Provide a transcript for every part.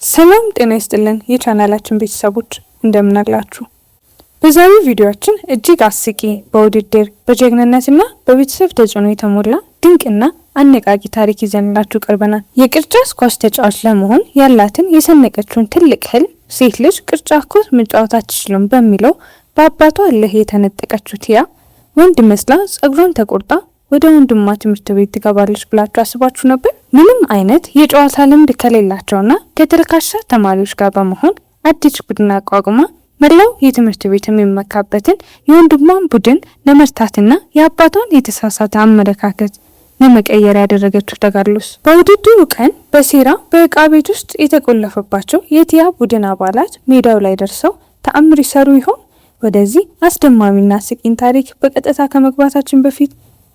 ሰላም ጤና ይስጥልን የቻናላችን ቤተሰቦች እንደምን አላችሁ? በዛሬው ቪዲዮአችን እጅግ አስቂ በውድድር በጀግንነትና በቤተሰብ ተጽዕኖ የተሞላ ድንቅና አነቃቂ ታሪክ ይዘንላችሁ ቀርበናል። የቅርጫት ኳስ ተጫዋች ለመሆን ያላትን የሰነቀችውን ትልቅ ህልም ሴት ልጅ ቅርጫት ኳስ መጫወት አትችልም በሚለው በአባቷ እልህ የተነጠቀችው ቲያ ወንድ መስላ ጸጉሯን ተቆርጣ ወደ ወንድሟ ትምህርት ቤት ትገባለች ብላችሁ አስባችሁ ነበር? ምንም አይነት የጨዋታ ልምድ ከሌላቸውና ከተልካሻ ተማሪዎች ጋር በመሆን አዲስ ቡድን አቋቁማ መላው የትምህርት ቤት የሚመካበትን የወንድሟን ቡድን ለመርታትና የአባቷን የተሳሳተ አመለካከት ለመቀየር ያደረገችው ተጋድሎስ። በውድድሩ ቀን በሴራ በእቃ ቤት ውስጥ የተቆለፈባቸው የቲያ ቡድን አባላት ሜዳው ላይ ደርሰው ተአምር ይሰሩ ይሆን? ወደዚህ አስደማሚና አስቂኝ ታሪክ በቀጥታ ከመግባታችን በፊት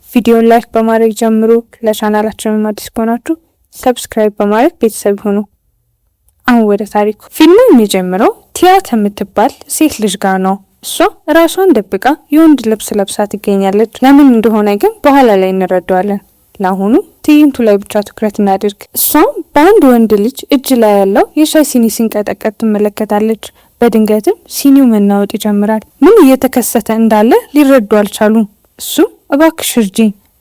ቪዲዮን ላይክ በማድረግ ጀምሩ። ለቻናላችን አዲስ ከሆናችሁ ሰብስክራይብ በማድረግ ቤተሰብ ሆኑ። አሁን ወደ ታሪኩ። ፊልሙ የሚጀምረው ቲያ ከምትባል ሴት ልጅ ጋር ነው። እሷ ራሷን ደብቃ የወንድ ልብስ ለብሳ ትገኛለች። ለምን እንደሆነ ግን በኋላ ላይ እንረዳዋለን። ለአሁኑ ትዕይንቱ ላይ ብቻ ትኩረት እናድርግ። እሷም በአንድ ወንድ ልጅ እጅ ላይ ያለው የሻይ ሲኒ ሲንቀጠቀጥ ትመለከታለች። በድንገትም ሲኒው መናወጥ ይጀምራል። ምን እየተከሰተ እንዳለ ሊረዱ አልቻሉም። እሱ እባክሽ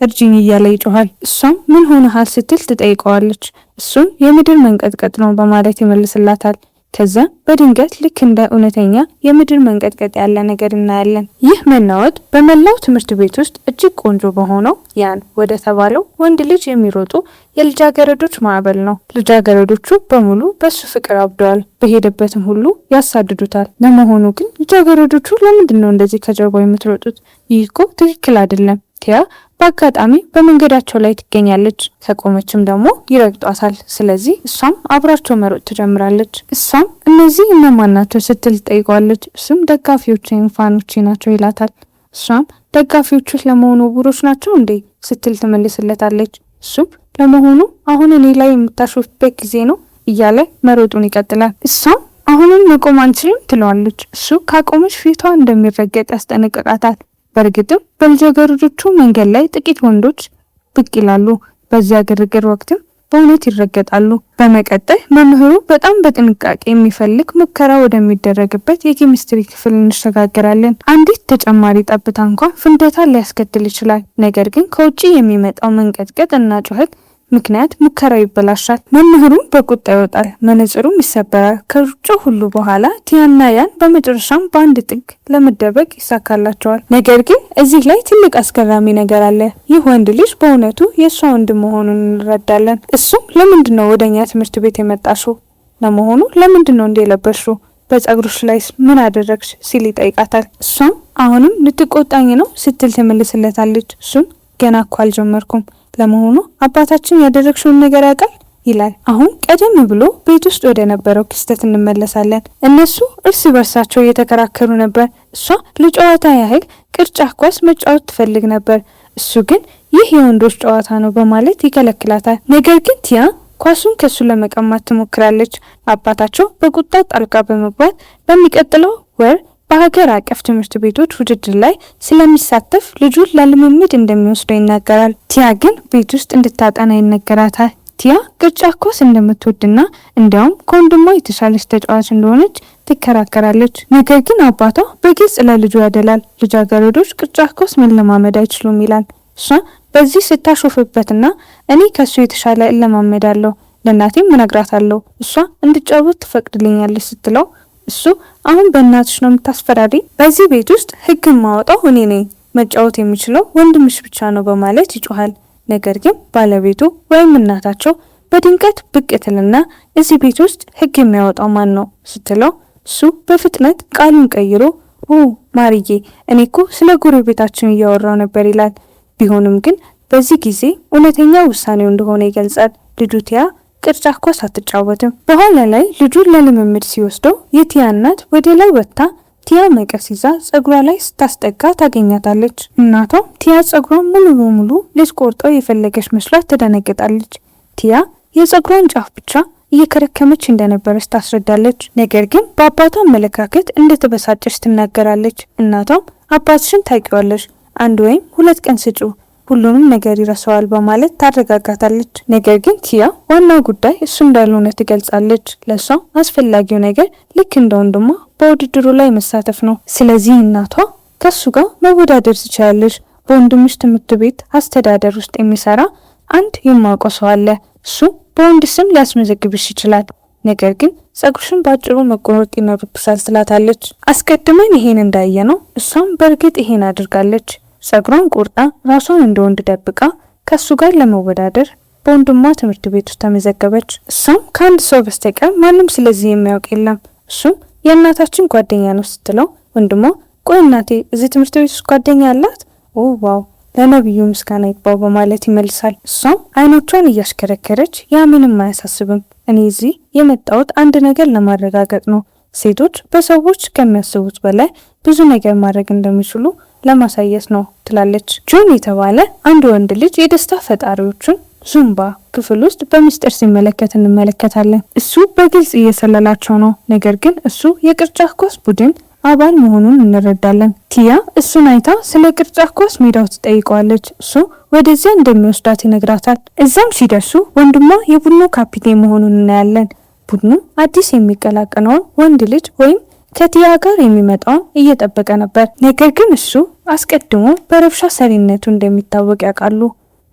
እርጂኝ እያለ ይጮሃል። እሷም ምን ሆነሃል ስትል ትጠይቀዋለች። እሱም የምድር መንቀጥቀጥ ነው በማለት ይመልስላታል። ከዛ በድንገት ልክ እንደ እውነተኛ የምድር መንቀጥቀጥ ያለ ነገር እናያለን። ይህ መናወጥ በመላው ትምህርት ቤት ውስጥ እጅግ ቆንጆ በሆነው ያን ወደ ተባለው ወንድ ልጅ የሚሮጡ የልጃገረዶች ማዕበል ነው። ልጃገረዶቹ በሙሉ በሱ ፍቅር አብደዋል። በሄደበትም ሁሉ ያሳድዱታል። ለመሆኑ ግን ልጃገረዶቹ ለምንድን ነው እንደዚህ ከጀርባው የምትሮጡት? ይህ እኮ ትክክል አይደለም። ቲያ በአጋጣሚ በመንገዳቸው ላይ ትገኛለች። ከቆመችም ደግሞ ይረግጧታል። ስለዚህ እሷም አብራቸው መሮጥ ትጀምራለች። እሷም እነዚህ እነማን ናቸው ስትል ትጠይቀዋለች። እሱም ደጋፊዎች ወይም ፋኖች ናቸው ይላታል። እሷም ደጋፊዎቹ ለመሆኑ ዕውሮች ናቸው እንዴ ስትል ትመልስለታለች። እሱም ለመሆኑ አሁን እኔ ላይ የምታሾፍበት ጊዜ ነው እያለ መሮጡን ይቀጥላል። እሷም አሁንም መቆም አንችልም ትለዋለች። እሱ ካቆመች ፊቷ እንደሚረገጥ ያስጠነቅቃታል። በእርግጥም በልጃገረዶቹ መንገድ ላይ ጥቂት ወንዶች ብቅ ይላሉ። በዚያ ግርግር ወቅትም በእውነት ይረገጣሉ። በመቀጠል መምህሩ በጣም በጥንቃቄ የሚፈልግ ሙከራ ወደሚደረግበት የኬሚስትሪ ክፍል እንሸጋግራለን። አንዲት ተጨማሪ ጠብታ እንኳን ፍንደታ ሊያስከትል ይችላል። ነገር ግን ከውጭ የሚመጣው መንቀጥቀጥ እና ጩኸት ምክንያት ሙከራው ይበላሻል። መምህሩም በቁጣ ይወጣል። መነጽሩም ይሰበራል። ከሩጫው ሁሉ በኋላ ቲያና ያን በመጨረሻም በአንድ ጥግ ለመደበቅ ይሳካላቸዋል። ነገር ግን እዚህ ላይ ትልቅ አስገራሚ ነገር አለ። ይህ ወንድ ልጅ በእውነቱ የእሷ ወንድ መሆኑን እንረዳለን። እሱም ለምንድን ነው ወደኛ ትምህርት ቤት የመጣሽው? ለመሆኑ ለምንድን ነው እንደ የለበሽው? በጸጉርሽ ላይ ምን አደረግሽ? ሲል ይጠይቃታል። እሷም አሁንም ልትቆጣኝ ነው ስትል ትመልስለታለች። እሱም ገና እኮ አልጀመርኩም። ለመሆኑ አባታችን ያደረግሽውን ነገር ያውቃል? ይላል። አሁን ቀደም ብሎ ቤት ውስጥ ወደ ነበረው ክስተት እንመለሳለን። እነሱ እርስ በርሳቸው እየተከራከሩ ነበር። እሷ ለጨዋታ ያህል ቅርጫት ኳስ መጫወት ትፈልግ ነበር። እሱ ግን ይህ የወንዶች ጨዋታ ነው በማለት ይከለክላታል። ነገር ግን ቲያ ኳሱን ከሱ ለመቀማት ትሞክራለች። አባታቸው በቁጣ ጣልቃ በመግባት በሚቀጥለው ወር በሀገር አቀፍ ትምህርት ቤቶች ውድድር ላይ ስለሚሳተፍ ልጁን ለልምምድ እንደሚወስደው ይናገራል። ቲያ ግን ቤት ውስጥ እንድታጠና ይነገራታል። ቲያ ቅርጫት ኳስ እንደምትወድና እንዲያውም ከወንድሟ የተሻለች ተጫዋች እንደሆነች ትከራከራለች። ነገር ግን አባቷ በግልጽ ለልጁ ያደላል። ልጃገረዶች ቅርጫት ኳስ መለማመድ አይችሉም ይላል። እሷ በዚህ ስታሾፍበትና እኔ ከሱ የተሻለ እለማመዳለሁ፣ ለእናቴም እነግራታለሁ፣ እሷ እንድጫወት ትፈቅድልኛለች ስትለው እሱ አሁን በእናትሽ ነው የምታስፈራሪ? በዚህ ቤት ውስጥ ሕግ ማወጣው እኔ ነኝ፣ መጫወት የሚችለው ወንድምሽ ብቻ ነው በማለት ይጮሃል። ነገር ግን ባለቤቱ ወይም እናታቸው በድንገት ብቅ ትልና እዚህ ቤት ውስጥ ሕግ የሚያወጣው ማን ነው ስትለው እሱ በፍጥነት ቃሉን ቀይሮ ማርዬ፣ እኔ እኮ ስለ ጎረቤታችን እያወራው ነበር ይላል። ቢሆንም ግን በዚህ ጊዜ እውነተኛ ውሳኔው እንደሆነ ይገልጻል። ልጁ ቲያ ቅርጫት ኳስ አትጫወትም። በኋላ ላይ ልጁን ለልምምድ ሲወስደው የቲያ እናት ወደ ላይ ወጥታ ቲያ መቀስ ይዛ ጸጉሯ ላይ ስታስጠጋ ታገኛታለች። እናቷም ቲያ ጸጉሯን ሙሉ በሙሉ ልትቆርጠው የፈለገች መስሏት ትደነግጣለች። ቲያ የጸጉሯን ጫፍ ብቻ እየከረከመች እንደነበረች ታስረዳለች። ነገር ግን በአባቷ አመለካከት እንደተበሳጨች ትናገራለች። እናቷም አባትሽን ታውቂዋለሽ፣ 1 ወይም 2 ቀን ስጪው፣ ሁሉንም ነገር ይረሳዋል በማለት ታረጋጋታለች። ነገር ግን ቲያ ዋናው ጉዳይ እሱ እንዳልሆነ ትገልጻለች። ለሷ አስፈላጊው ነገር ልክ እንደ ወንድሟ በውድድሩ ላይ መሳተፍ ነው። ስለዚህ እናቷ ከሱ ጋር መወዳደር ትችላለች። በወንድምሽ ትምህርት ቤት አስተዳደር ውስጥ የሚሰራ አንድ የማውቀው ሰው አለ። እሱ በወንድ ስም ሊያስመዘግብሽ ይችላል። ነገር ግን ጸጉርሽን ባጭሩ መቆረጥ ይኖርብሻል ትላታለች። አስቀድመን ይሄን እንዳየ ነው እሷም በእርግጥ ይሄን አድርጋለች። ጸጉሯን ቆርጣ ራሷን እንደ ወንድ ደብቃ ከሱ ጋር ለመወዳደር በወንድሟ ትምህርት ቤት ውስጥ ተመዘገበች። እሷም ከአንድ ሰው በስተቀር ማንም ስለዚህ የሚያውቅ የለም። እሱም የእናታችን ጓደኛ ነው ስትለው ወንድሟ ቆይ እናቴ እዚህ ትምህርት ቤት ውስጥ ጓደኛ አላት? ኦ ዋው ለነብዩ ምስጋና ይግባው በማለት ይመልሳል። እሷም አይኖቿን እያሽከረከረች ያ ምንም አያሳስብም፣ እኔ እዚህ የመጣሁት አንድ ነገር ለማረጋገጥ ነው። ሴቶች በሰዎች ከሚያስቡት በላይ ብዙ ነገር ማድረግ እንደሚችሉ ለማሳየት ነው ትላለች። ጆን የተባለ አንድ ወንድ ልጅ የደስታ ፈጣሪዎቹን ዙምባ ክፍል ውስጥ በሚስጥር ሲመለከት እንመለከታለን። እሱ በግልጽ እየሰለላቸው ነው። ነገር ግን እሱ የቅርጫት ኳስ ቡድን አባል መሆኑን እንረዳለን። ቲያ እሱን አይታ ስለ ቅርጫት ኳስ ሜዳው ትጠይቀዋለች። እሱ ወደዚያ እንደሚወስዳት ይነግራታል። እዛም ሲደርሱ ወንድሟ የቡድኑ ካፒቴን መሆኑን እናያለን። ቡድኑ አዲስ የሚቀላቀለውን ወንድ ልጅ ወይም ከቲያ ጋር የሚመጣውን እየጠበቀ ነበር። ነገር ግን እሱ አስቀድሞ በረብሻ ሰሪነቱ እንደሚታወቅ ያውቃሉ።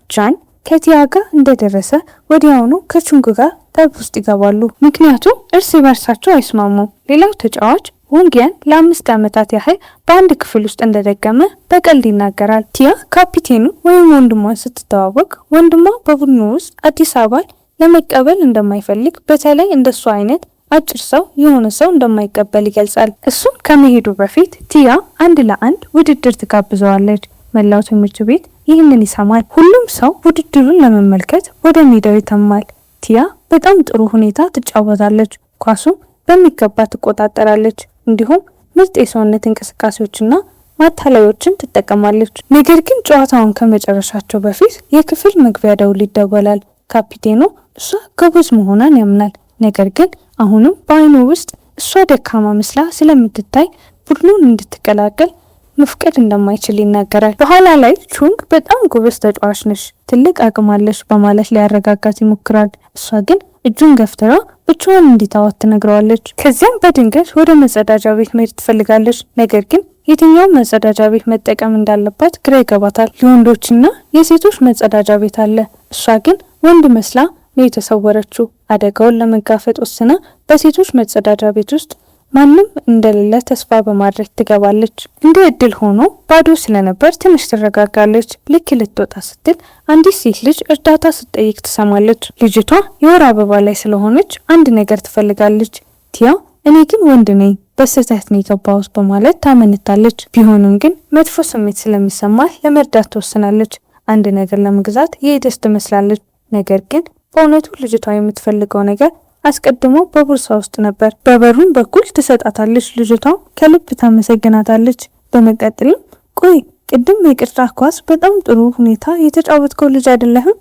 ጃን ከቲያ ጋር እንደደረሰ ወዲያውኑ ከቹንግ ጋር ጠብ ውስጥ ይገባሉ። ምክንያቱም እርስ በርሳቸው አይስማሙም። ሌላው ተጫዋች ወንጊያን ለ5 ዓመታት ያህል በአንድ ክፍል ውስጥ እንደደገመ በቀልድ ይናገራል። ቲያ ካፒቴኑ ወይም ወንድሟን ስትተዋወቅ ወንድሟ በቡድኑ ውስጥ አዲስ አባል ለመቀበል እንደማይፈልግ፣ በተለይ እንደሱ አይነት አጭር ሰው የሆነ ሰው እንደማይቀበል ይገልጻል። እሱም ከመሄዱ በፊት ቲያ 1 ለ1 ውድድር ትጋብዘዋለች። መላው ትምህርት ቤት ይህንን ይሰማል። ሁሉም ሰው ውድድሩን ለመመልከት ወደ ሜዳው ይተማል። ቲያ በጣም ጥሩ ሁኔታ ትጫወታለች። ኳሱም በሚገባ ትቆጣጠራለች። እንዲሁም ምርጥ የሰውነት እንቅስቃሴዎችና ማታለያዎችን ትጠቀማለች። ነገር ግን ጨዋታውን ከመጨረሻቸው በፊት የክፍል መግቢያ ደውል ይደወላል። ካፒቴኑ እሷ ጎበዝ መሆኗን ያምናል። ነገር ግን አሁንም በአይኑ ውስጥ እሷ ደካማ መስላ ስለምትታይ ቡድኑን እንድትቀላቀል መፍቀድ እንደማይችል ይናገራል። በኋላ ላይ ቹንግ በጣም ጎበዝ ተጫዋች ነሽ፣ ትልቅ አቅም አለሽ በማለት ሊያረጋጋት ይሞክራል። እሷ ግን እጁን ገፍትራ ብቻዋን እንዲታዋት ትነግረዋለች። ከዚያም በድንገት ወደ መጸዳጃ ቤት መሄድ ትፈልጋለች። ነገር ግን የትኛውን መጸዳጃ ቤት መጠቀም እንዳለባት ግራ ይገባታል። የወንዶችና የሴቶች መጸዳጃ ቤት አለ። እሷ ግን ወንድ መስላ ነው የተሰወረችው። አደጋውን ለመጋፈጥ ወስና በሴቶች መጸዳጃ ቤት ውስጥ ማንም እንደሌለ ተስፋ በማድረግ ትገባለች። እንደ እድል ሆኖ ባዶ ስለነበር ትንሽ ትረጋጋለች። ልክ ልትወጣ ስትል አንዲት ሴት ልጅ እርዳታ ስትጠይቅ ትሰማለች። ልጅቷ የወር አበባ ላይ ስለሆነች አንድ ነገር ትፈልጋለች። ቲያ እኔ ግን ወንድ ነኝ፣ በስህተት ነው የገባሁት በማለት ታመነታለች። ቢሆንም ግን መጥፎ ስሜት ስለሚሰማት ለመርዳት ትወስናለች። አንድ ነገር ለመግዛት የሄደች ትመስላለች። ነገር ግን በእውነቱ ልጅቷ የምትፈልገው ነገር አስቀድሞ በቦርሳ ውስጥ ነበር። በበሩን በኩል ትሰጣታለች። ልጅቷ ከልብ ታመሰግናታለች። በመቀጠልም ቆይ ቅድም የቅርጫት ኳስ በጣም ጥሩ ሁኔታ የተጫወትከው ልጅ አይደለህም?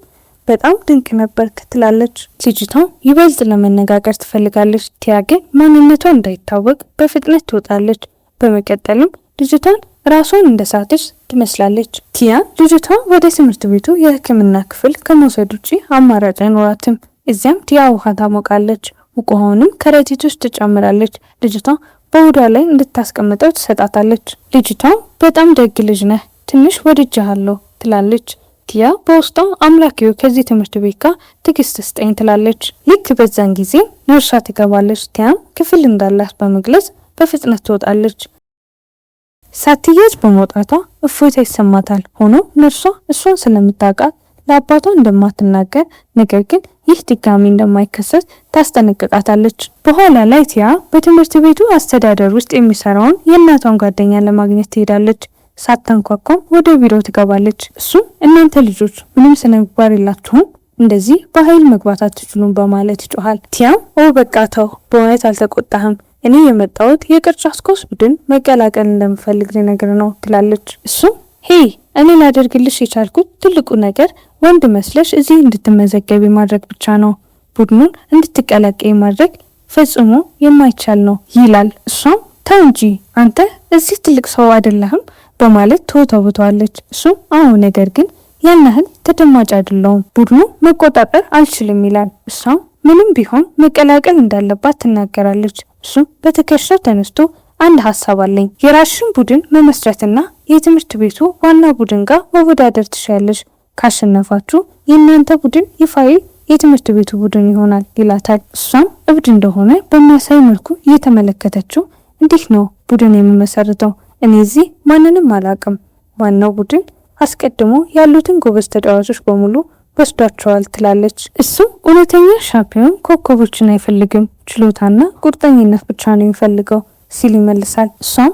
በጣም ድንቅ ነበር ትላለች። ልጅቷ ይበልጥ ለመነጋገር ትፈልጋለች። ቲያ ግን ማንነቷ እንዳይታወቅ በፍጥነት ትወጣለች። በመቀጠልም ልጅቷን ራሷን እንደሳተች ትመስላለች። ቲያ ልጅቷ ወደ ትምህርት ቤቱ የሕክምና ክፍል ከመውሰድ ውጪ አማራጭ አይኖራትም። እዚያም ቲያ ውሃ ታሞቃለች። ውሃውንም ከረጢት ውስጥ ትጨምራለች። ልጅቷ በሆዷ ላይ እንድታስቀምጠው ትሰጣታለች። ልጅቷ በጣም ደግ ልጅ ነህ፣ ትንሽ ወድጄሃለሁ ትላለች። ቲያ በውስጧ አምላኬው ከዚህ ትምህርት ቤት ጋር ትዕግስት ስጠኝ ትላለች። ልክ በዛን ጊዜ ነርሷ ትገባለች። ቲያም ክፍል እንዳላት በመግለጽ በፍጥነት ትወጣለች። ሳትያዝ በመውጣቷ እፎይታ ይሰማታል። ሆኖ ነርሷ እሷን ስለምታውቃት ለአባቷ እንደማትናገር ነገር ግን ይህ ድጋሚ እንደማይከሰት ታስጠነቅቃታለች። በኋላ ላይ ቲያ በትምህርት ቤቱ አስተዳደር ውስጥ የሚሰራውን የእናቷን ጓደኛ ለማግኘት ትሄዳለች። ሳታንኳኳም ወደ ቢሮ ትገባለች። እሱም እናንተ ልጆች ምንም ስነ ምግባር የላችሁም፣ እንደዚህ በኃይል መግባት አትችሉም በማለት ይጮሃል። ቲያም በቃ ተው፣ በእውነት አልተቆጣህም፣ እኔ የመጣሁት የቅርጫት ኳስ ቡድን መቀላቀል እንደምፈልግ ልነግር ነው ትላለች። እሱም ሄይ እኔ ላደርግልሽ የቻልኩት ትልቁ ነገር ወንድ መስለሽ እዚህ እንድትመዘገቢ ማድረግ ብቻ ነው። ቡድኑን እንድትቀላቀይ ማድረግ ፈጽሞ የማይቻል ነው ይላል። እሷም ተው እንጂ አንተ እዚህ ትልቅ ሰው አይደለህም በማለት ተወተውተዋለች። እሱም አዎ ነገር ግን ያን ያህል ተደማጭ አይደለሁም፣ ቡድኑ መቆጣጠር አልችልም ይላል። እሷም ምንም ቢሆን መቀላቀል እንዳለባት ትናገራለች። እሱ በትከሻው ተነስቶ አንድ ሀሳብ አለኝ፣ የራስሽን ቡድን መመስረትና የትምህርት ቤቱ ዋና ቡድን ጋር መወዳደር ትችያለሽ። ካሸነፋችሁ የእናንተ ቡድን ይፋዊ የትምህርት ቤቱ ቡድን ይሆናል ይላታል። እሷም እብድ እንደሆነ በሚያሳይ መልኩ እየተመለከተችው እንዲህ ነው ቡድን የምመሰርተው? እኔ እዚህ ማንንም አላቅም። ዋናው ቡድን አስቀድሞ ያሉትን ጎበዝ ተጫዋቾች በሙሉ ወስዷቸዋል ትላለች። እሱም እውነተኛ ሻምፒዮን ኮከቦችን አይፈልግም፣ ችሎታና ቁርጠኝነት ብቻ ነው የሚፈልገው ሲል ይመልሳል። እሷም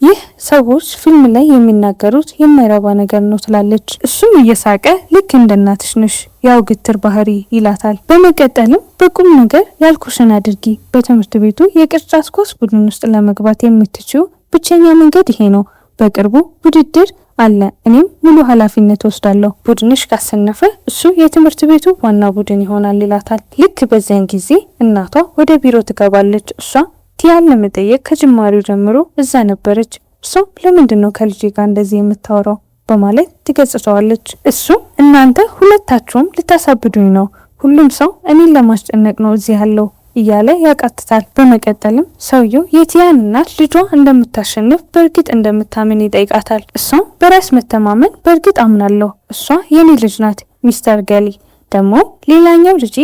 ይህ ሰዎች ፊልም ላይ የሚናገሩት የማይረባ ነገር ነው ትላለች። እሱም እየሳቀ ልክ እንደ እናትሽ ነሽ፣ ያው ግትር ባህሪ ይላታል። በመቀጠልም በቁም ነገር ያልኩሽን አድርጊ፣ በትምህርት ቤቱ የቅርጫት ኳስ ቡድን ውስጥ ለመግባት የምትችው ብቸኛ መንገድ ይሄ ነው። በቅርቡ ውድድር አለ፣ እኔም ሙሉ ኃላፊነት ወስዳለሁ። ቡድንሽ ካሰነፈ እሱ የትምህርት ቤቱ ዋና ቡድን ይሆናል ይላታል። ልክ በዚያን ጊዜ እናቷ ወደ ቢሮ ትገባለች። እሷ ቲያን ለመጠየቅ ከጅማሬው ጀምሮ እዛ ነበረች። እሷም ለምንድን ነው ከልጄ ጋር እንደዚህ የምታወራው በማለት ትገጽተዋለች። እሱ እናንተ ሁለታችሁም ልታሳብዱኝ ነው፣ ሁሉም ሰው እኔን ለማስጨነቅ ነው እዚህ ያለው እያለ ያቃትታል። በመቀጠልም ሰውየው የቲያን እናት ልጇ እንደምታሸንፍ በእርግጥ እንደምታምን ይጠይቃታል። እሷም በራስ መተማመን በእርግጥ አምናለሁ፣ እሷ የኔ ልጅ ናት፣ ሚስተር ገሊ ደግሞ ሌላኛው ልጄ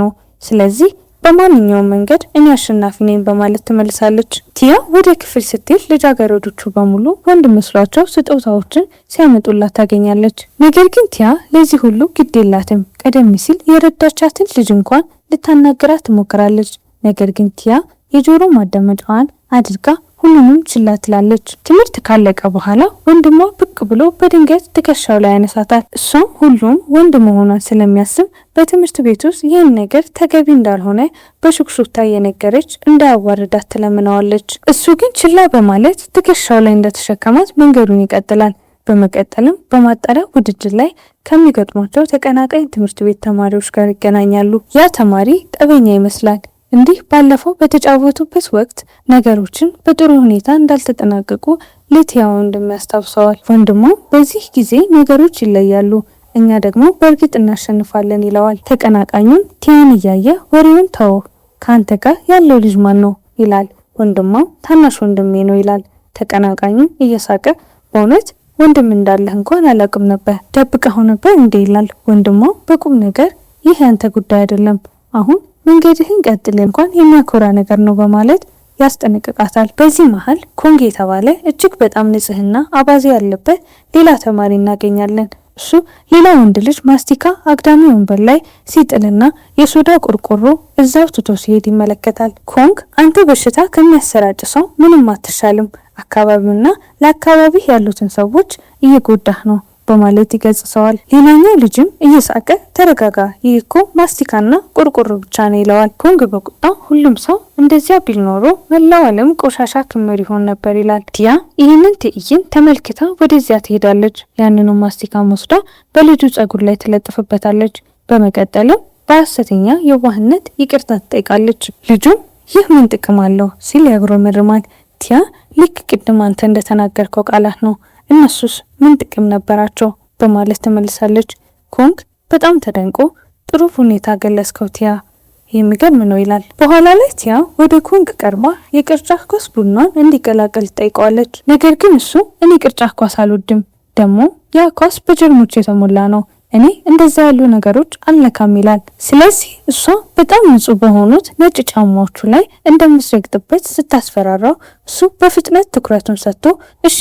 ነው፣ ስለዚህ በማንኛውም መንገድ እኔ አሸናፊ ነኝ በማለት ትመልሳለች። ቲያ ወደ ክፍል ስትሄድ ልጃገረዶቹ በሙሉ ወንድ መስሏቸው ስጦታዎችን ሲያመጡላት ታገኛለች። ነገር ግን ቲያ ለዚህ ሁሉ ግድ የላትም። ቀደም ሲል የረዳቻትን ልጅ እንኳን ልታናግራት ትሞክራለች። ነገር ግን ቲያ የጆሮ ማዳመጫዋን አድርጋ ሁሉንም ችላ ትላለች። ትምህርት ካለቀ በኋላ ወንድሟ ብቅ ብሎ በድንገት ትከሻው ላይ ያነሳታል። እሷም ሁሉም ወንድ መሆኗን ስለሚያስብ በትምህርት ቤት ውስጥ ይህን ነገር ተገቢ እንዳልሆነ በሹክሹክታ የነገረች እንዳያዋርዳት ትለምነዋለች። እሱ ግን ችላ በማለት ትከሻው ላይ እንደተሸከማት መንገዱን ይቀጥላል። በመቀጠልም በማጣሪያ ውድድር ላይ ከሚገጥሟቸው ተቀናቃኝ ትምህርት ቤት ተማሪዎች ጋር ይገናኛሉ። ያ ተማሪ ጠበኛ ይመስላል። እንዲህ ባለፈው በተጫወቱበት ወቅት ነገሮችን በጥሩ ሁኔታ እንዳልተጠናቀቁ ለቲያ ወንድም ያስታውሰዋል። ወንድሙ በዚህ ጊዜ ነገሮች ይለያሉ፣ እኛ ደግሞ በእርግጥ እናሸንፋለን ይለዋል። ተቀናቃኙን ቲያን እያየ ወሬውን ተወው፣ ከአንተ ጋር ያለው ልጅ ማን ነው ይላል። ወንድሟ ታናሽ ወንድሜ ነው ይላል። ተቀናቃኙ እየሳቀ በእውነት ወንድም እንዳለህ እንኳን አላውቅም ነበር፣ ደብቀኸው ነበር እንዴ ይላል። ወንድሟ በቁም ነገር ይህ ያንተ ጉዳይ አይደለም፣ አሁን መንገድህን ቀጥል፣ እንኳን የሚያኮራ ነገር ነው በማለት ያስጠነቅቃታል። በዚህ መሀል ኮንግ የተባለ እጅግ በጣም ንጽህና አባዜ ያለበት ሌላ ተማሪ እናገኛለን። እሱ ሌላ ወንድ ልጅ ማስቲካ አግዳሚ ወንበር ላይ ሲጥልና የሶዳ ቆርቆሮ እዛው ትቶ ሲሄድ ይመለከታል። ኮንግ አንተ በሽታ ከሚያሰራጭ ሰው ምንም አትሻልም፣ አካባቢውና ለአካባቢ ያሉትን ሰዎች እየጎዳህ ነው በማለት ይገጽሰዋል። ሌላኛው ልጅም እየሳቀ ተረጋጋ፣ ይህ እኮ ማስቲካና ቆርቆሮ ብቻ ነው ይለዋል። ኮንግ በቁጣ ሁሉም ሰው እንደዚያ ቢል ኖሮ መላው ዓለም ቆሻሻ ክምር ይሆን ነበር ይላል። ቲያ ይህንን ትዕይንት ተመልክታ ወደዚያ ትሄዳለች። ያንኑ ማስቲካ ወስዳ በልጁ ጸጉር ላይ ትለጥፍበታለች። በመቀጠልም በሐሰተኛ የዋህነት ይቅርታ ትጠይቃለች። ልጁም ይህ ምን ጥቅም አለው ሲል ያጉረመርማል። ቲያ ልክ ቅድም አንተ እንደተናገርከው ቃላት ነው፣ እነሱስ ምን ጥቅም ነበራቸው በማለት ትመልሳለች። ኮንግ በጣም ተደንቆ ጥሩ ሁኔታ ገለጽከው ቲያ፣ የሚገርም ነው ይላል። በኋላ ላይ ቲያ ወደ ኮንግ ቀርባ የቅርጫት ኳስ ቡድኗን እንዲቀላቀል ትጠይቀዋለች። ነገር ግን እሱ እኔ ቅርጫት ኳስ አልወድም፣ ደግሞ ያ ኳስ በጀርሞች የተሞላ ነው፣ እኔ እንደዛ ያሉ ነገሮች አልነካም ይላል። ስለዚህ እሷ በጣም ንጹህ በሆኑት ነጭ ጫማዎቹ ላይ እንደምትረግጥበት ስታስፈራራው እሱ በፍጥነት ትኩረቱን ሰጥቶ እሺ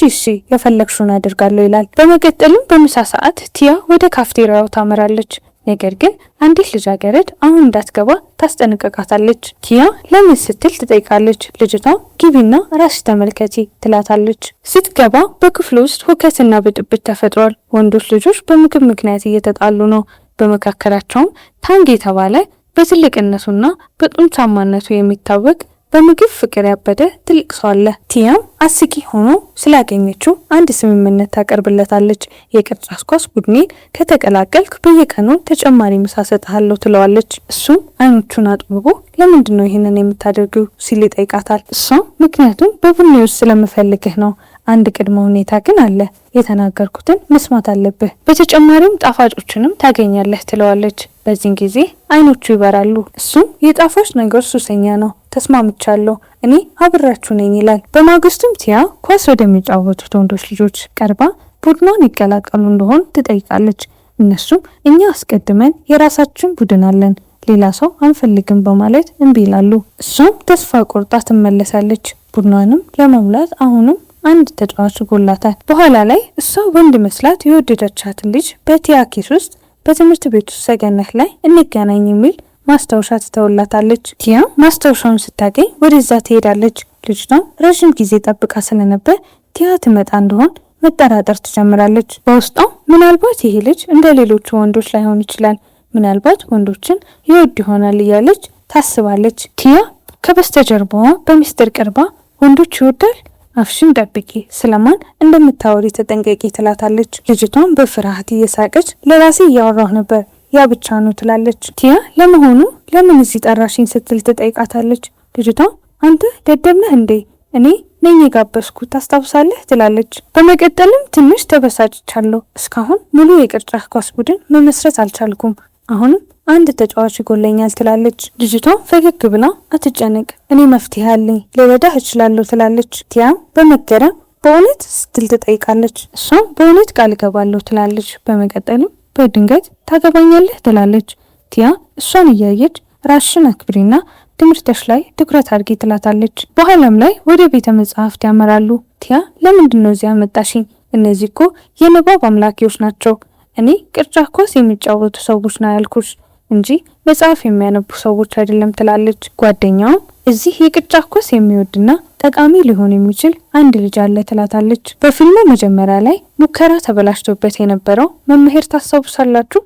የፈለግሽውን አድርጋለሁ ይላል። በመቀጠልም በምሳ ሰዓት ቲያ ወደ ካፍቴሪያው ታመራለች። ነገር ግን አንዲት ልጃገረድ አሁን እንዳትገባ ታስጠነቅቃታለች። ቲያ ለምን ስትል ትጠይቃለች። ልጅቷ ግቢና ራስሽ ተመልከቲ ትላታለች። ስትገባ በክፍሉ ውስጥ ሁከትና ብጥብጥ ተፈጥሯል። ወንዶች ልጆች በምግብ ምክንያት እየተጣሉ ነው። በመካከላቸውም ታንግ የተባለ በትልቅነቱና በጡንቻማነቱ የሚታወቅ በምግብ ፍቅር ያበደ ትልቅ ሰው አለ። ቲያም አስቂ ሆኖ ስላገኘችው አንድ ስምምነት ታቀርብለታለች። የቅርጫት ኳስ ቡድኔን ከተቀላቀልክ በየቀኑ ተጨማሪ ምሳ ሰጥሃለሁ ትለዋለች። እሱም አይኖቹን አጥብቦ ለምንድን ነው ይህንን የምታደርጊው ሲል ይጠይቃታል። እሷም ምክንያቱም በቡድኔ ውስጥ ስለምፈልግህ ነው፣ አንድ ቅድመ ሁኔታ ግን አለ። የተናገርኩትን መስማት አለብህ። በተጨማሪም ጣፋጮችንም ታገኛለህ ትለዋለች። በዚህን ጊዜ አይኖቹ ይበራሉ። እሱም የጣፋጭ ነገር ሱሰኛ ነው፣ ተስማምቻለሁ፣ እኔ አብራችሁ ነኝ ይላል። በማግስቱም ቲያ ኳስ ወደሚጫወቱት ወንዶች ልጆች ቀርባ ቡድኗን ይቀላቀሉ እንደሆን ትጠይቃለች። እነሱም እኛ አስቀድመን የራሳችን ቡድን አለን፣ ሌላ ሰው አንፈልግም በማለት እምቢ ይላሉ። እሷም ተስፋ ቆርጣ ትመለሳለች። ቡድኗንም ለመሙላት አሁንም አንድ ተጫዋች ጎላታል። በኋላ ላይ እሷ ወንድ መስላት የወደደቻትን ልጅ በቲያ ኪስ ውስጥ በትምህርት ቤት ውስጥ ሰገነት ላይ እንገናኝ የሚል ማስታወሻ ትተውላታለች። ቲያ ማስታወሻውን ስታገኝ ወደዛ ትሄዳለች። ልጅቷም ረዥም ጊዜ ጠብቃ ስለነበር ቲያ ትመጣ እንደሆን መጠራጠር ትጀምራለች። በውስጧም ምናልባት ይሄ ልጅ እንደ ሌሎቹ ወንዶች ላይሆን ይችላል፣ ምናልባት ወንዶችን ይወድ ይሆናል እያለች ታስባለች። ቲያ ከበስተጀርባዋ በሚስጥር ቀርባ ወንዶች ይወዳል፣ አፍሽን ጠብቂ፣ ስለማን እንደምታወሪ ተጠንቀቂ ትላታለች። ልጅቷም በፍርሃት እየሳቀች ለራሴ እያወራሁ ነበር፣ ያ ብቻ ነው ትላለች። ቲያ ለመሆኑ ለምን እዚህ ጠራሽኝ ስትል ትጠይቃታለች። ልጅቷ አንተ ደደብ ነህ እንዴ? እኔ ነኝ የጋበዝኩት ታስታውሳለህ? ትላለች። በመቀጠልም ትንሽ ተበሳጭቻለሁ፣ እስካሁን ሙሉ የቅርጫት ኳስ ቡድን መመስረት አልቻልኩም፣ አሁንም አንድ ተጫዋች ይጎለኛል ትላለች። ልጅቷ ፈገግ ብላ አትጨነቅ፣ እኔ መፍትሄ አለኝ፣ ልረዳህ እችላለሁ ትላለች። ቲያም በመገረም በእውነት ስትል ትጠይቃለች። እሷም በእውነት ቃል እገባለሁ ትላለች። በመቀጠልም በድንገት ታገባኛለህ ትላለች። ቲያ እሷን እያየች ራስሽን አክብሪና ትምህርትሽ ላይ ትኩረት አድርጊ ትላታለች። በኋላም ላይ ወደ ቤተ መጻሕፍት ያመራሉ። ቲያ ለምንድን ነው እዚያ መጣሽኝ? እነዚህ እኮ የንባብ አምላኪዎች ናቸው። እኔ ቅርጫት ኳስ የሚጫወቱ ሰዎች ነው ያልኩሽ እንጂ መጽሐፍ የሚያነቡ ሰዎች አይደለም ትላለች። ጓደኛውም እዚህ የቅርጫት ኳስ የሚወድና ጠቃሚ ሊሆን የሚችል አንድ ልጅ አለ ትላታለች። በፊልሙ መጀመሪያ ላይ ሙከራ ተበላሽቶበት የነበረው መምህር ታስታውሳላችሁ?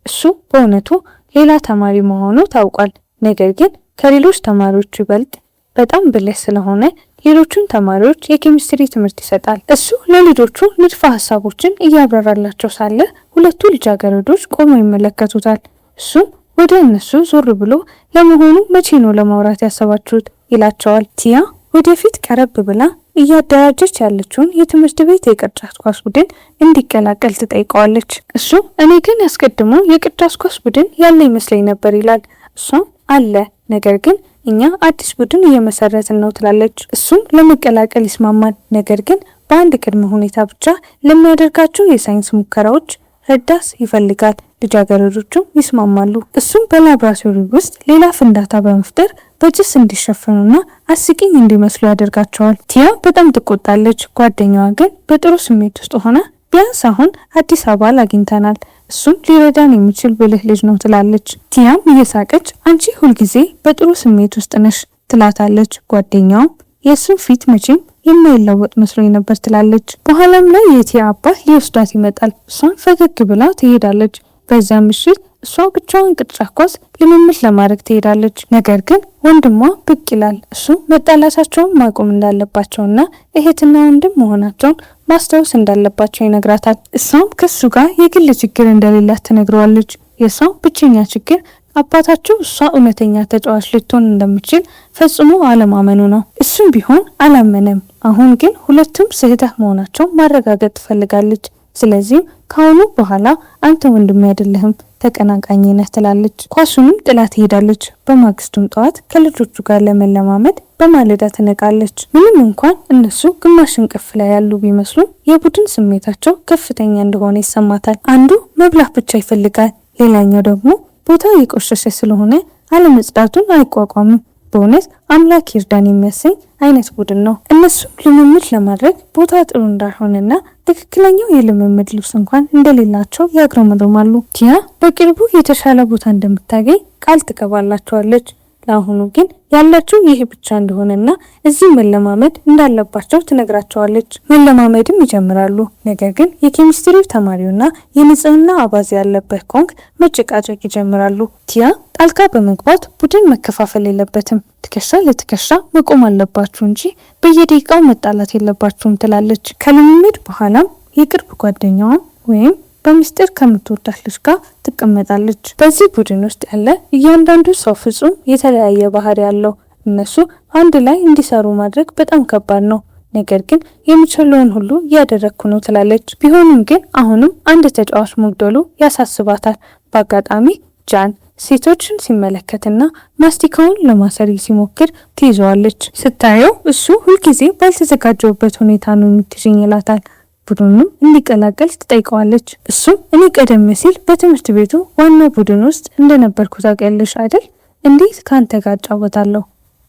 እሱ በእውነቱ ሌላ ተማሪ መሆኑ ታውቋል። ነገር ግን ከሌሎች ተማሪዎች ይበልጥ በጣም ብልህ ስለሆነ ሌሎቹን ተማሪዎች የኬሚስትሪ ትምህርት ይሰጣል። እሱ ለልጆቹ ንድፈ ሀሳቦችን እያብራራላቸው ሳለ ሁለቱ ልጃገረዶች ቆመው ይመለከቱታል። እሱም ወደ እነሱ ዞር ብሎ ለመሆኑ መቼ ነው ለማውራት ያሰባችሁት? ይላቸዋል። ቲያ ወደፊት ቀረብ ብላ እያደራጀች ያለችውን የትምህርት ቤት የቅርጫት ኳስ ቡድን እንዲቀላቀል ትጠይቀዋለች። እሱ እኔ ግን ያስቀድሞ የቅርጫት ኳስ ቡድን ያለ ይመስለኝ ነበር ይላል። እሷም አለ፣ ነገር ግን እኛ አዲስ ቡድን እየመሰረትን ነው ትላለች። እሱም ለመቀላቀል ይስማማል፣ ነገር ግን በአንድ ቅድመ ሁኔታ ብቻ ለሚያደርጋቸው የሳይንስ ሙከራዎች ረዳት ይፈልጋል። ልጃገረዶቹም ይስማማሉ። እሱም በላብራቶሪ ውስጥ ሌላ ፍንዳታ በመፍጠር በጭስ እንዲሸፈኑና አስቂኝ እንዲመስሉ ያደርጋቸዋል። ቲያ በጣም ትቆጣለች። ጓደኛዋ ግን በጥሩ ስሜት ውስጥ ሆና ቢያንስ አሁን አዲስ አባል አግኝተናል፣ እሱም ሊረዳን የሚችል ብልህ ልጅ ነው ትላለች። ቲያም እየሳቀች አንቺ ሁልጊዜ በጥሩ ስሜት ውስጥ ነሽ ትላታለች። ጓደኛውም የእሱን ፊት መቼም የማይለወጥ መስሎኝ ነበር ትላለች። በኋላም ላይ የቲያ አባት ሊወስዳት ይመጣል። እሷን ፈገግ ብላ ትሄዳለች። በዛ ምሽት እሷ ብቻዋን ቅርጫት ኳስ ልምምድ ለማድረግ ትሄዳለች። ነገር ግን ወንድሟ ብቅ ይላል። እሱ መጣላታቸውን ማቆም እንዳለባቸውና እህትና ወንድም መሆናቸውን ማስታወስ እንዳለባቸው ይነግራታል። እሷም ከሱ ጋር የግል ችግር እንደሌላት ትነግረዋለች። የሷ ብቸኛ ችግር አባታቸው እሷ እውነተኛ ተጫዋች ልትሆን እንደምትችል ፈጽሞ አለማመኑ ነው። እሱም ቢሆን አላመነም። አሁን ግን ሁለቱም ስህተት መሆናቸው ማረጋገጥ ትፈልጋለች። ስለዚህ ከአሁኑ በኋላ አንተ ወንድሜ አይደለህም ተቀናቃኝ ነህ ትላለች። ኳሱንም ጥላ ትሄዳለች። በማግስቱም ጠዋት ከልጆቹ ጋር ለመለማመድ በማለዳ ትነቃለች። ምንም እንኳን እነሱ ግማሽ እንቅልፍ ላይ ያሉ ቢመስሉም የቡድን ስሜታቸው ከፍተኛ እንደሆነ ይሰማታል። አንዱ መብላት ብቻ ይፈልጋል፣ ሌላኛው ደግሞ ቦታ የቆሸሸ ስለሆነ አለመጽዳቱን አይቋቋምም። በእውነት አምላክ ይርዳን የሚያሰኝ አይነት ቡድን ነው። እነሱም ልምምድ ለማድረግ ቦታ ጥሩ እንዳልሆነና ትክክለኛው የልምምድ ልብስ እንኳን እንደሌላቸው ያግረመርማሉ። ቲያ በቅርቡ የተሻለ ቦታ እንደምታገኝ ቃል ትገባላቸዋለች። ለአሁኑ ግን ያላቸው ይህ ብቻ እንደሆነና እዚህ መለማመድ እንዳለባቸው ትነግራቸዋለች። መለማመድም ይጀምራሉ። ነገር ግን የኬሚስትሪ ተማሪውና የንጽህና አባዜ ያለበት ኮንክ መጨቃጨቅ ይጀምራሉ። ቲያ ጣልቃ በመግባት ቡድን መከፋፈል የለበትም፣ ትከሻ ለትከሻ መቆም አለባችሁ እንጂ በየደቂቃው መጣላት የለባችሁም ትላለች። ከልምምድ በኋላም የቅርብ ጓደኛዋን ወይም በሚስጥር ከምትወዳት ልጅ ጋር ትቀመጣለች። በዚህ ቡድን ውስጥ ያለ እያንዳንዱ ሰው ፍጹም የተለያየ ባህሪ ያለው። እነሱ አንድ ላይ እንዲሰሩ ማድረግ በጣም ከባድ ነው። ነገር ግን የምችለውን ሁሉ እያደረግኩ ነው ትላለች። ቢሆንም ግን አሁንም አንድ ተጫዋች መጉደሉ ያሳስባታል። በአጋጣሚ ጃን ሴቶችን ሲመለከትና ማስቲካውን ለማሰር ሲሞክር ትይዘዋለች። ስታየው እሱ ሁልጊዜ ባልተዘጋጀውበት ሁኔታ ነው የምትይኝ ይላታል። ቡድኑም እንዲቀላቀል ትጠይቀዋለች። እሱም እኔ ቀደም ሲል በትምህርት ቤቱ ዋና ቡድን ውስጥ እንደነበርኩ ታውቂያለሽ አይደል? እንዴት ካንተ ጋር እጫወታለሁ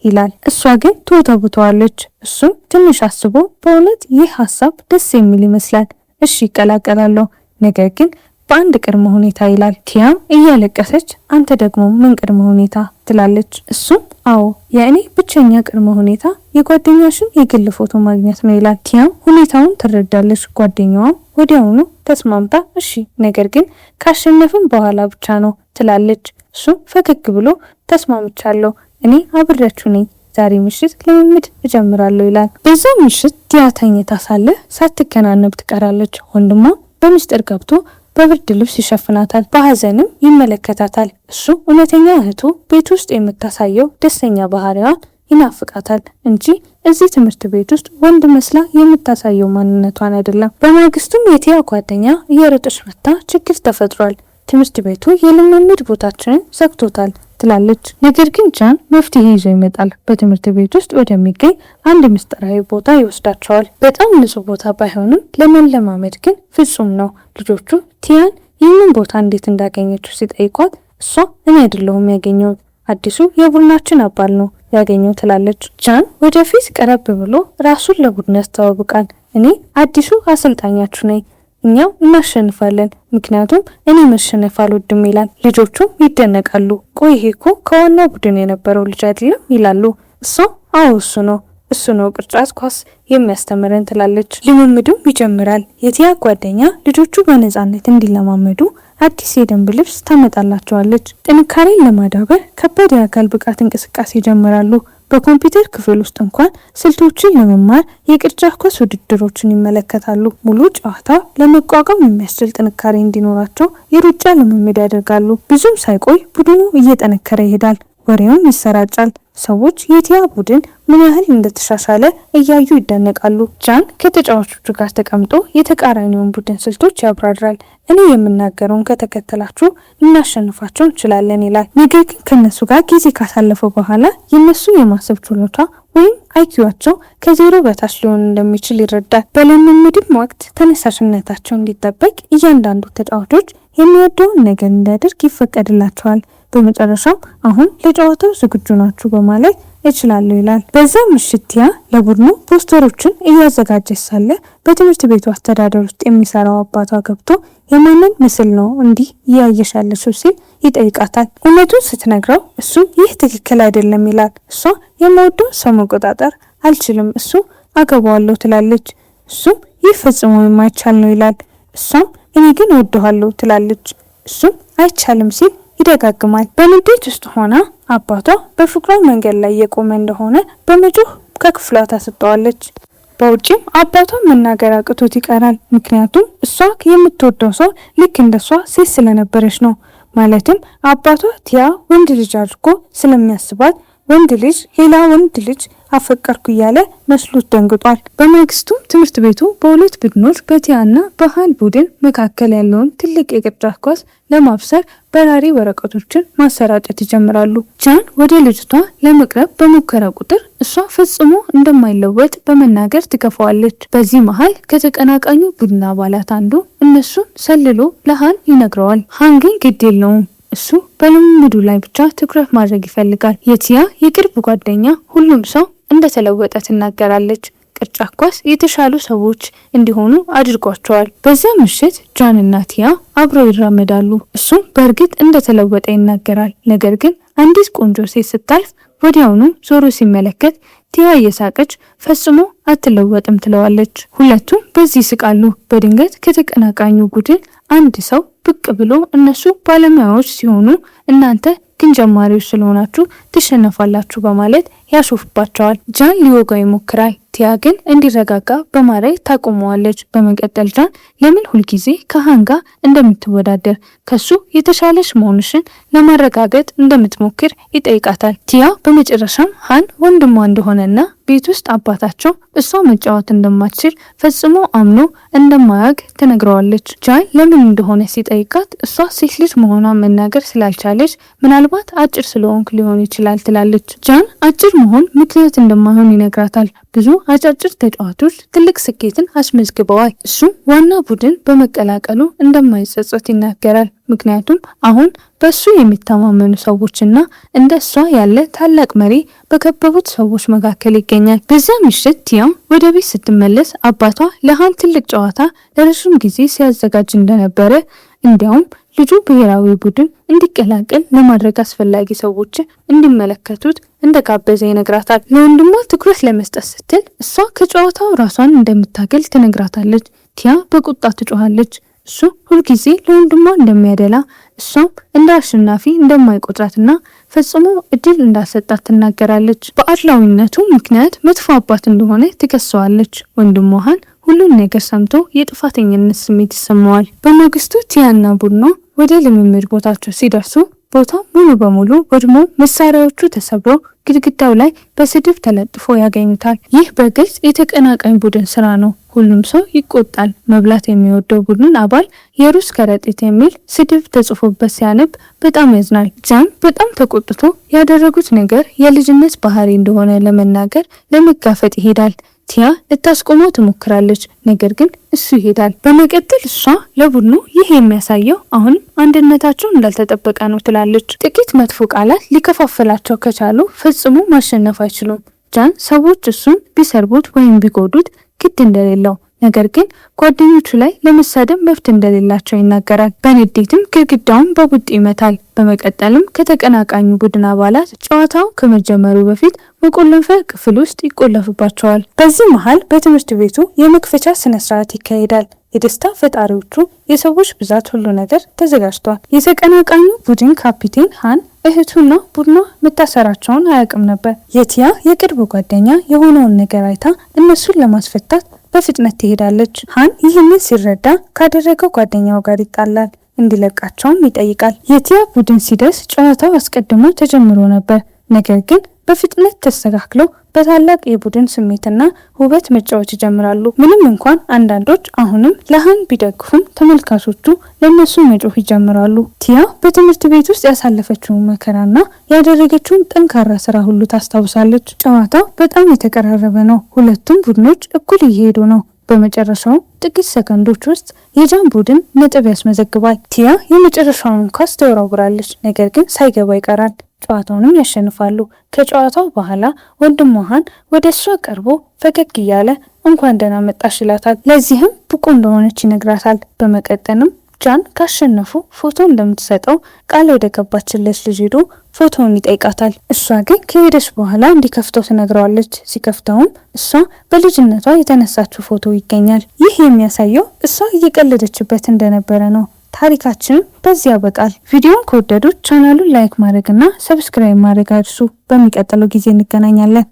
ይላል። እሷ ግን ትወተውተዋለች። እሱም ትንሽ አስቦ በእውነት ይህ ሀሳብ ደስ የሚል ይመስላል፣ እሺ ይቀላቀላለሁ፣ ነገር ግን በአንድ ቅድመ ሁኔታ ይላል። ቲያም እያለቀሰች አንተ ደግሞ ምን ቅድመ ሁኔታ ትላለች። እሱም አዎ የእኔ ብቸኛ ቅድመ ሁኔታ የጓደኛሽን የግል ፎቶ ማግኘት ነው ይላል። ቲያም ሁኔታውን ትረዳለች። ጓደኛዋም ወዲያውኑ ተስማምታ እሺ ነገር ግን ካሸነፍን በኋላ ብቻ ነው ትላለች። እሱም ፈገግ ብሎ ተስማምቻለሁ፣ እኔ አብሬያችሁ ነኝ፣ ዛሬ ምሽት ልምምድ እጀምራለሁ ይላል። በዛው ምሽት ቲያ ተኝታ ሳለ ሳትከናነብ ትቀራለች። ወንድሟ በምስጢር ገብቶ በብርድ ልብስ ይሸፍናታል። በሐዘንም ይመለከታታል። እሱ እውነተኛ እህቱ ቤት ውስጥ የምታሳየው ደስተኛ ባህሪዋን ይናፍቃታል እንጂ እዚህ ትምህርት ቤት ውስጥ ወንድ መስላ የምታሳየው ማንነቷን አይደለም። በማግስቱም የቲያ ጓደኛ እየሮጠች መጣ ችግር ተፈጥሯል፣ ትምህርት ቤቱ የልምምድ ቦታችንን ዘግቶታል ትላለች። ነገር ግን ጃን መፍትሄ ይዞ ይመጣል። በትምህርት ቤት ውስጥ ወደሚገኝ አንድ ምስጢራዊ ቦታ ይወስዳቸዋል። በጣም ንጹህ ቦታ ባይሆንም ለመለማመድ ግን ፍጹም ነው። ልጆቹ ቲያን ይህንን ቦታ እንዴት እንዳገኘችው ሲጠይቋት እሷ እኔ አይደለሁም ያገኘሁት፣ አዲሱ የቡድናችን አባል ነው ያገኘው ትላለች። ጃን ወደፊት ቀረብ ብሎ ራሱን ለቡድን ያስተዋውቃል። እኔ አዲሱ አሰልጣኛችሁ ነኝ፣ እኛም እናሸንፋለን፣ ምክንያቱም እኔ መሸነፍ አልወድም ይላል። ልጆቹም ይደነቃሉ። ቆይ ይሄ እኮ ከዋናው ቡድን የነበረው ልጅ አይደለም ይላሉ። እሷ አዎ እሱ ነው ቅርጫት ኳስ የሚያስተምረን ትላለች። ልምምዱም ይጀምራል። የቲያ ጓደኛ ልጆቹ በነጻነት እንዲለማመዱ አዲስ የደንብ ልብስ ታመጣላቸዋለች። ጥንካሬን ለማዳበር ከባድ የአካል ብቃት እንቅስቃሴ ይጀምራሉ። በኮምፒውተር ክፍል ውስጥ እንኳን ስልቶችን ለመማር የቅርጫት ኳስ ውድድሮችን ይመለከታሉ። ሙሉ ጨዋታ ለመቋቋም የሚያስችል ጥንካሬ እንዲኖራቸው የሩጫ ልምምድ ያደርጋሉ። ብዙም ሳይቆይ ቡድኑ እየጠነከረ ይሄዳል። ወሬውም ይሰራጫል። ሰዎች የቲያ ቡድን ምን ያህል እንደተሻሻለ እያዩ ይደነቃሉ። ጃን ከተጫዋቾቹ ጋር ተቀምጦ የተቃራኒውን ቡድን ስልቶች ያብራራል። እኔ የምናገረውን ከተከተላችሁ እናሸንፋቸው እንችላለን ይላል። ነገር ግን ከነሱ ጋር ጊዜ ካሳለፈው በኋላ የነሱ የማሰብ ችሎታ ወይም አይኪዋቸው ከዜሮ በታች ሊሆን እንደሚችል ይረዳል። በልምምድም ወቅት ተነሳሽነታቸው እንዲጠበቅ እያንዳንዱ ተጫዋቾች የሚወደውን ነገር እንዲያደርግ ይፈቀድላቸዋል። በመጨረሻም አሁን ለጨዋታው ዝግጁ ናችሁ በማለት እችላለሁ ይላል። በዛ ምሽት ቲያ ለቡድኑ ፖስተሮችን እያዘጋጀች ሳለ በትምህርት ቤቱ አስተዳደር ውስጥ የሚሰራው አባቷ ገብቶ የማንን ምስል ነው እንዲህ እያየሻለችው ሲል ይጠይቃታል። እውነቱን ስትነግረው እሱ ይህ ትክክል አይደለም ይላል። እሷ የምወደው ሰው መቆጣጠር አልችልም፣ እሱ አገባዋለሁ ትላለች። እሱም ይህ ፈጽሞ የማይቻል ነው ይላል። እሷም እኔ ግን እወደዋለሁ ትላለች። እሱም አይቻልም ሲል ይደጋግማል። በንዴት ውስጥ ሆና አባቷ በፍቅሯ መንገድ ላይ የቆመ እንደሆነ በመጮህ ከክፍሏ ታስጠዋለች። በውጪም አባቷ መናገር አቅቶት ይቀራል። ምክንያቱም እሷ የምትወደው ሰው ልክ እንደሷ ሴት ስለነበረች ነው። ማለትም አባቷ ቲያ ወንድ ልጅ አድርጎ ስለሚያስባት ወንድ ልጅ ሌላ ወንድ ልጅ አፈቀርኩ እያለ መስሎት ደንግጧል። በማግስቱም ትምህርት ቤቱ በሁለት ቡድኖች በቲያና በሃን ቡድን መካከል ያለውን ትልቅ የቅርጫት ኳስ ለማብሰር በራሪ ወረቀቶችን ማሰራጨት ይጀምራሉ። ጃን ወደ ልጅቷ ለመቅረብ በሞከረ ቁጥር እሷ ፈጽሞ እንደማይለወጥ በመናገር ትከፋዋለች። በዚህ መሃል ከተቀናቃኙ ቡድን አባላት አንዱ እነሱን ሰልሎ ለሃን ይነግረዋል። ሃን ግን ግድ የለውም። እሱ በልምምዱ ላይ ብቻ ትኩረት ማድረግ ይፈልጋል። የቲያ የቅርብ ጓደኛ ሁሉም ሰው እንደተለወጠ ትናገራለች። ቅርጫት ኳስ የተሻሉ ሰዎች እንዲሆኑ አድርጓቸዋል። በዛ ምሽት ጃንና ቲያ አብረው ይራመዳሉ። እሱም በእርግጥ እንደተለወጠ ይናገራል። ነገር ግን አንዲት ቆንጆ ሴት ስታልፍ ወዲያውኑ ዞሮ ሲመለከት ቲያ እየሳቀች ፈጽሞ አትለወጥም ትለዋለች። ሁለቱም በዚህ ይስቃሉ። በድንገት ከተቀናቃኙ ቡድን አንድ ሰው ብቅ ብሎ እነሱ ባለሙያዎች ሲሆኑ እናንተ ግን ጀማሪዎች ስለሆናችሁ ትሸነፋላችሁ በማለት ያሾፍባቸዋል። ጃን ሊወጋው ይሞክራል። ቲያ ግን እንዲረጋጋ በማድረግ ታቆመዋለች። በመቀጠል ጃን ለምን ሁልጊዜ ከሃን ጋር እንደምትወዳደር ከሱ የተሻለች መሆንሽን ለማረጋገጥ እንደምትሞክር ይጠይቃታል። ቲያ በመጨረሻም ሃን ወንድሟ እንደሆነና ቤት ውስጥ አባታቸው እሷ መጫወት እንደማትችል ፈጽሞ አምኖ እንደማያውቅ ትነግረዋለች። ጃን ለምን እንደሆነ ሲጠይቃት እሷ ሴት ልጅ መሆኗን መናገር ስላልቻለች ምናልባት አጭር ስለሆንክ ሊሆን ይችላል ትላለች። ጃን አጭር መሆን ምክንያት እንደማይሆን ይነግራታል። ብዙ አጫጭር ተጫዋቾች ትልቅ ስኬትን አስመዝግበዋል። እሱም ዋና ቡድን በመቀላቀሉ እንደማይጸጸት ይናገራል። ምክንያቱም አሁን በሱ የሚተማመኑ ሰዎችና እንደ እሷ ያለ ታላቅ መሪ በከበቡት ሰዎች መካከል ይገኛል። በዛ ምሽት ቲያም ወደ ቤት ስትመለስ አባቷ ለሃን ትልቅ ጨዋታ ለረዥም ጊዜ ሲያዘጋጅ እንደነበረ እንዲያውም ልጁ ብሔራዊ ቡድን እንዲቀላቀል ለማድረግ አስፈላጊ ሰዎች እንዲመለከቱት እንደጋበዘ ይነግራታል። ለወንድሟ ትኩረት ለመስጠት ስትል እሷ ከጨዋታው ራሷን እንደምታገል ትነግራታለች። ቲያ በቁጣ ትጮኻለች። እሱ ሁልጊዜ ለወንድሟ እንደሚያደላ እሷም እንደ አሸናፊ እንደማይቆጥራትና ፈጽሞ እድል እንዳሰጣት ትናገራለች። በአድላዊነቱ ምክንያት መጥፎ አባት እንደሆነ ትከሰዋለች። ወንድሟ ሃን ሁሉን ነገር ሰምቶ የጥፋተኝነት ስሜት ይሰማዋል። በማግስቱ ቲያና ቡድኗ ወደ ልምምድ ቦታቸው ሲደርሱ ቦታው ሙሉ በሙሉ ወድሞ መሳሪያዎቹ ተሰብረው ግድግዳው ላይ በስድብ ተለጥፎ ያገኙታል። ይህ በግልጽ የተቀናቃኝ ቡድን ስራ ነው። ሁሉም ሰው ይቆጣል። መብላት የሚወደው ቡድን አባል የሩዝ ከረጢት የሚል ስድብ ተጽፎበት ሲያነብ በጣም ያዝናል። ጃን በጣም ተቆጥቶ ያደረጉት ነገር የልጅነት ባህሪ እንደሆነ ለመናገር ለመጋፈጥ ይሄዳል። ቲያ ልታስቆመው ትሞክራለች፣ ነገር ግን እሱ ይሄዳል። በመቀጠል እሷ ለቡድኑ ይህ የሚያሳየው አሁንም አንድነታቸው እንዳልተጠበቀ ነው ትላለች። ጥቂት መጥፎ ቃላት ሊከፋፈላቸው ከቻሉ ፈጽሞ ማሸነፍ አይችሉም። ጃን ሰዎች እሱን ቢሰርቡት ወይም ቢጎዱት ግድ እንደሌለው ነገር ግን ጓደኞቹ ላይ ለመሳደብ መብት እንደሌላቸው ይናገራል። በንዴትም ግድግዳውን በቡጢ ይመታል። በመቀጠልም ከተቀናቃኙ ቡድን አባላት ጨዋታው ከመጀመሩ በፊት መቆለፊያ ክፍል ውስጥ ይቆለፍባቸዋል። በዚህ መሃል በትምህርት ቤቱ የመክፈቻ ስነስርዓት ይካሄዳል። የደስታ ፈጣሪዎቹ የሰዎች ብዛት ሁሉ ነገር ተዘጋጅቷል። የተቀናቃኙ ቡድን ካፒቴን ሃን እህቱና ቡድኗ መታሰራቸውን አያውቅም ነበር። የቲያ የቅርብ ጓደኛ የሆነውን ነገር አይታ እነሱን ለማስፈታት በፍጥነት ትሄዳለች። ሃን ይህንን ሲረዳ ካደረገው ጓደኛው ጋር ይጣላል። እንዲለቃቸውም ይጠይቃል። የቲያ ቡድን ሲደርስ ጨዋታው አስቀድሞ ተጀምሮ ነበር። ነገር ግን በፍጥነት ተስተካክለው በታላቅ የቡድን ስሜትና ውበት መጫወት ይጀምራሉ። ምንም እንኳን አንዳንዶች አሁንም ለሃን ቢደግፉም ተመልካቾቹ ለነሱ መጮህ ይጀምራሉ። ቲያ በትምህርት ቤት ውስጥ ያሳለፈችውን መከራና ያደረገችውን ጠንካራ ስራ ሁሉ ታስታውሳለች። ጨዋታው በጣም የተቀራረበ ነው። ሁለቱም ቡድኖች እኩል እየሄዱ ነው። በመጨረሻው ጥቂት ሰከንዶች ውስጥ የጃን ቡድን ነጥብ ያስመዘግባል። ቲያ የመጨረሻውን ኳስ ተወራውራለች፣ ነገር ግን ሳይገባ ይቀራል። ጨዋታውንም ያሸንፋሉ። ከጨዋታው በኋላ ወንድሟ ሃን ወደ እሷ ቀርቦ ፈገግ እያለ እንኳን ደህና መጣሽ ይላታል። ለዚህም ብቁ እንደሆነች ይነግራታል። በመቀጠልም ጃን ካሸነፉ ፎቶ እንደምትሰጠው ቃል ወደ ገባችለት ልጅ ሄዶ ፎቶውን ይጠይቃታል። እሷ ግን ከሄደች በኋላ እንዲከፍተው ትነግረዋለች። ሲከፍተውም እሷ በልጅነቷ የተነሳችው ፎቶ ይገኛል። ይህ የሚያሳየው እሷ እየቀለደችበት እንደነበረ ነው። ታሪካችንም በዚህ ያበቃል። ቪዲዮን ከወደዱት ቻናሉን ላይክ ማድረግና ሰብስክራይብ ማድረግ አድርሱ። በሚቀጥለው ጊዜ እንገናኛለን።